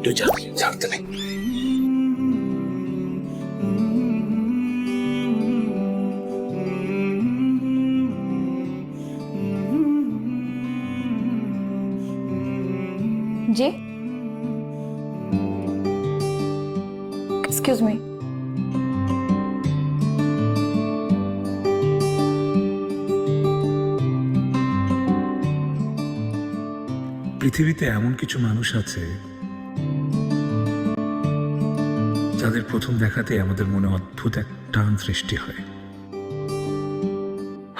একটু ছাড়তে নেই। জি, এক্সকিউজ মি। পৃথিবীতে এমন কিছু মানুষ আছে যাদের প্রথম দেখাতে আমাদের মনে অদ্ভুত এক টান সৃষ্টি হয়।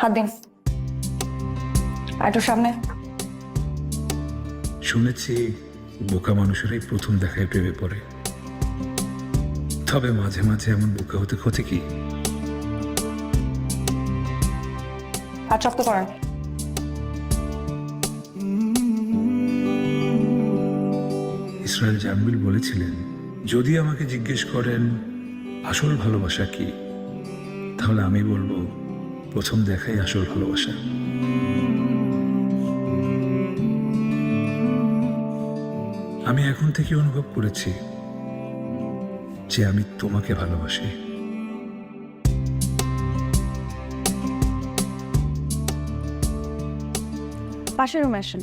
হাত দিন, একটু সামনে। শুনেছি বোকা মানুষেরাই প্রথম দেখায় প্রেমে পড়ে, তবে মাঝে মাঝে এমন বোকা হতে ক্ষতি কি? হাত শক্ত করেন। ইসরায়েল জামিল বলেছিলেন, যদি আমাকে জিজ্ঞেস করেন আসল ভালোবাসা কি, তাহলে আমি বলবো প্রথম দেখাই আসল ভালোবাসা। আমি এখন থেকে অনুভব করেছি যে আমি তোমাকে ভালোবাসি। পাশের রুমে আসেন।